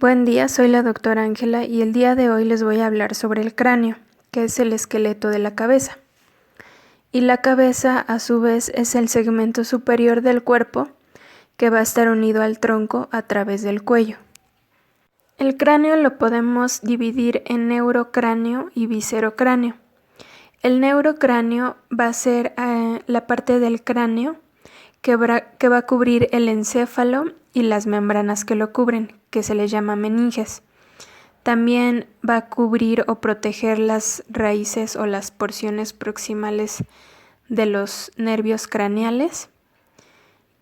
Buen día, soy la doctora Ángela y el día de hoy les voy a hablar sobre el cráneo, que es el esqueleto de la cabeza. Y la cabeza, a su vez, es el segmento superior del cuerpo que va a estar unido al tronco a través del cuello. El cráneo lo podemos dividir en neurocráneo y viscerocráneo. El neurocráneo va a ser la parte del cráneo que va a cubrir el encéfalo y las membranas que lo cubren, que se les llama meninges. También va a cubrir o proteger las raíces o las porciones proximales de los nervios craneales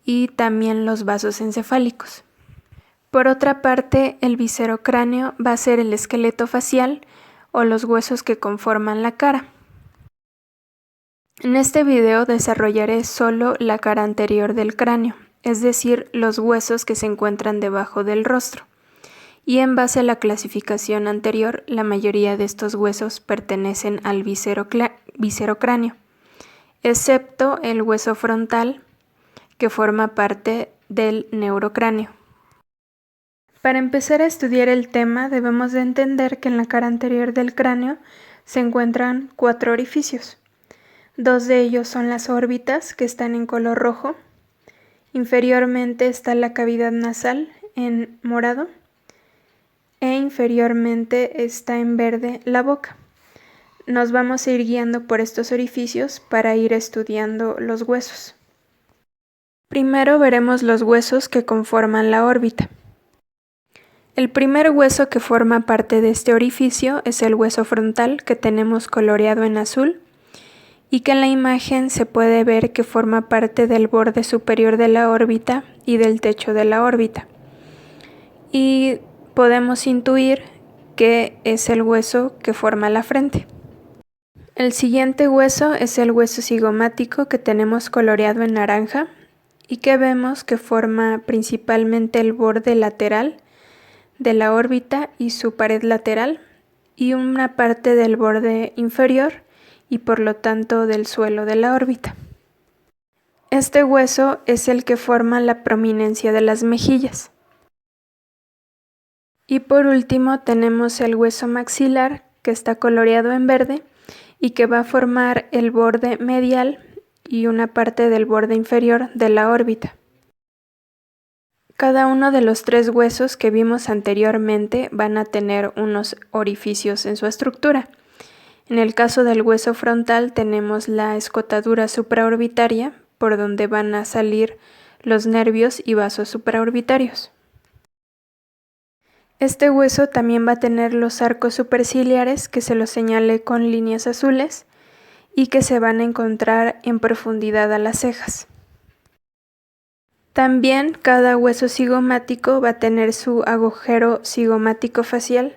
y también los vasos encefálicos. Por otra parte, el viscerocráneo va a ser el esqueleto facial o los huesos que conforman la cara. En este video desarrollaré solo la cara anterior del cráneo, es decir, los huesos que se encuentran debajo del rostro. Y en base a la clasificación anterior, la mayoría de estos huesos pertenecen al viscerocráneo, excepto el hueso frontal, que forma parte del neurocráneo. Para empezar a estudiar el tema, debemos de entender que en la cara anterior del cráneo se encuentran 4 orificios. 2 de ellos son las órbitas, que están en color rojo. Inferiormente está la cavidad nasal en morado. E inferiormente está en verde la boca. Nos vamos a ir guiando por estos orificios para ir estudiando los huesos. Primero veremos los huesos que conforman la órbita. El primer hueso que forma parte de este orificio es el hueso frontal, que tenemos coloreado en azul y que en la imagen se puede ver que forma parte del borde superior de la órbita y del techo de la órbita. Y podemos intuir que es el hueso que forma la frente. El siguiente hueso es el hueso cigomático, que tenemos coloreado en naranja y que vemos que forma principalmente el borde lateral de la órbita y su pared lateral y una parte del borde inferior y por lo tanto del suelo de la órbita. Este hueso es el que forma la prominencia de las mejillas. Y por último tenemos el hueso maxilar, que está coloreado en verde y que va a formar el borde medial y una parte del borde inferior de la órbita. Cada uno de los 3 huesos que vimos anteriormente van a tener unos orificios en su estructura. En el caso del hueso frontal tenemos la escotadura supraorbitaria, por donde van a salir los nervios y vasos supraorbitarios. Este hueso también va a tener los arcos superciliares, que se los señalé con líneas azules y que se van a encontrar en profundidad a las cejas. También cada hueso cigomático va a tener su agujero cigomático facial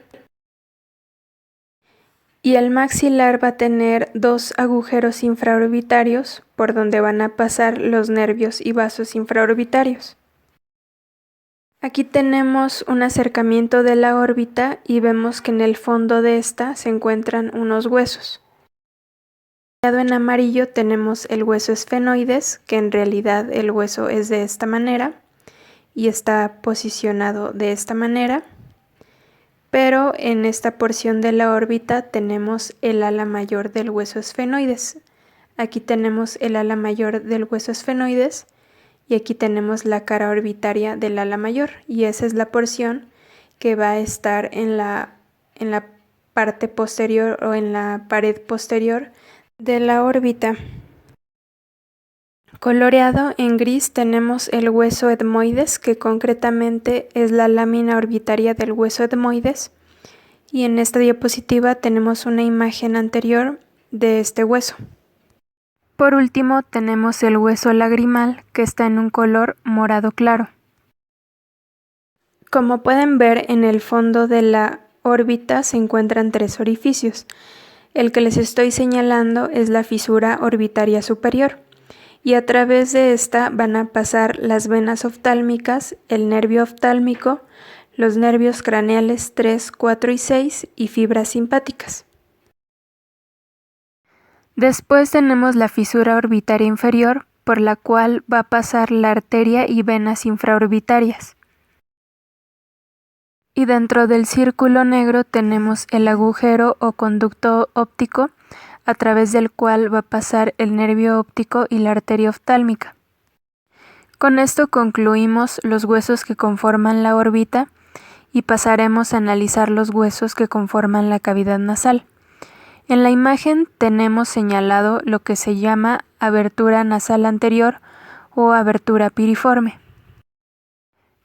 y el maxilar va a tener 2 agujeros infraorbitarios por donde van a pasar los nervios y vasos infraorbitarios. Aquí tenemos un acercamiento de la órbita y vemos que en el fondo de esta se encuentran unos huesos. En amarillo tenemos el hueso esfenoides, que en realidad el hueso es de esta manera y está posicionado de esta manera, pero en esta porción de la órbita tenemos el ala mayor del hueso esfenoides. Aquí tenemos el ala mayor del hueso esfenoides y aquí tenemos la cara orbitaria del ala mayor, y esa es la porción que va a estar en la parte posterior o en la pared posterior de la órbita. Coloreado en gris tenemos el hueso etmoides, que concretamente es la lámina orbitaria del hueso etmoides, y en esta diapositiva tenemos una imagen anterior de este hueso. Por último tenemos el hueso lagrimal, que está en un color morado claro. Como pueden ver, en el fondo de la órbita se encuentran 3 orificios. El que les estoy señalando es la fisura orbitaria superior, y a través de esta van a pasar las venas oftálmicas, el nervio oftálmico, los nervios craneales 3, 4 y 6 y fibras simpáticas. Después tenemos la fisura orbitaria inferior, por la cual va a pasar la arteria y venas infraorbitarias. Y dentro del círculo negro tenemos el agujero o conducto óptico a través del cual va a pasar el nervio óptico y la arteria oftálmica. Con esto concluimos los huesos que conforman la órbita y pasaremos a analizar los huesos que conforman la cavidad nasal. En la imagen tenemos señalado lo que se llama abertura nasal anterior o abertura piriforme.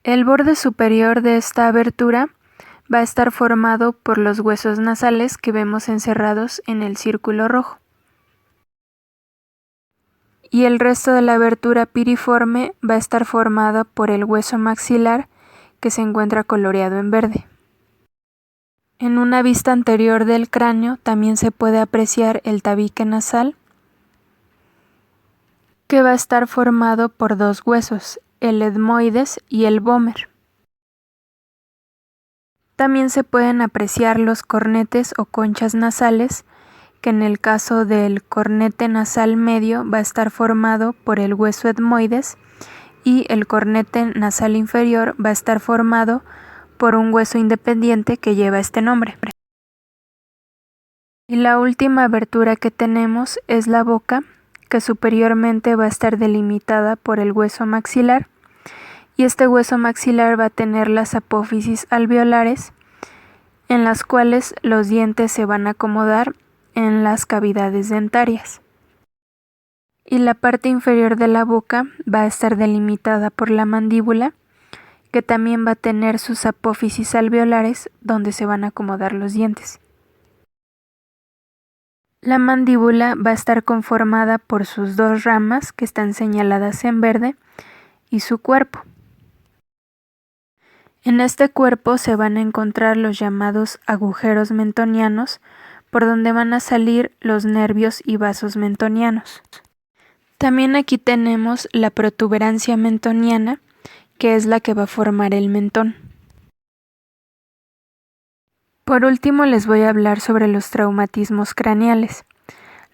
El borde superior de esta abertura va a estar formado por los huesos nasales que vemos encerrados en el círculo rojo. Y el resto de la abertura piriforme va a estar formada por el hueso maxilar que se encuentra coloreado en verde. En una vista anterior del cráneo también se puede apreciar el tabique nasal, que va a estar formado por dos huesos, el etmoides y el vómer. También se pueden apreciar los cornetes o conchas nasales, que en el caso del cornete nasal medio va a estar formado por el hueso etmoides y el cornete nasal inferior va a estar formado por un hueso independiente que lleva este nombre. Y la última abertura que tenemos es la boca, que superiormente va a estar delimitada por el hueso maxilar, y este hueso maxilar va a tener las apófisis alveolares, en las cuales los dientes se van a acomodar en las cavidades dentarias. Y la parte inferior de la boca va a estar delimitada por la mandíbula, que también va a tener sus apófisis alveolares donde se van a acomodar los dientes. La mandíbula va a estar conformada por sus dos ramas que están señaladas en verde y su cuerpo. En este cuerpo se van a encontrar los llamados agujeros mentonianos, por donde van a salir los nervios y vasos mentonianos. También aquí tenemos la protuberancia mentoniana, que es la que va a formar el mentón. Por último les voy a hablar sobre los traumatismos craneales.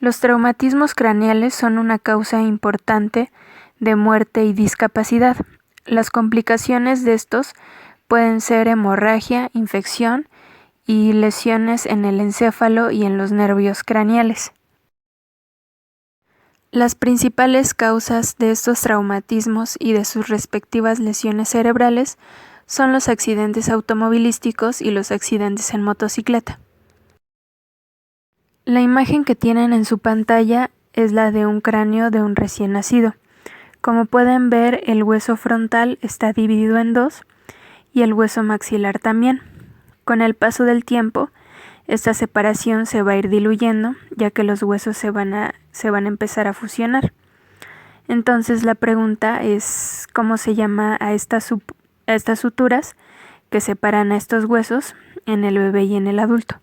Los traumatismos craneales son una causa importante de muerte y discapacidad. Las complicaciones de estos pueden ser hemorragia, infección y lesiones en el encéfalo y en los nervios craneales. Las principales causas de estos traumatismos y de sus respectivas lesiones cerebrales son los accidentes automovilísticos y los accidentes en motocicleta. La imagen que tienen en su pantalla es la de un cráneo de un recién nacido. Como pueden ver, el hueso frontal está dividido en dos y el hueso maxilar también. Con el paso del tiempo, esta separación se va a ir diluyendo, ya que los huesos se van a empezar a fusionar. Entonces la pregunta es ¿cómo se llama a estas suturas que separan a estos huesos en el bebé y en el adulto?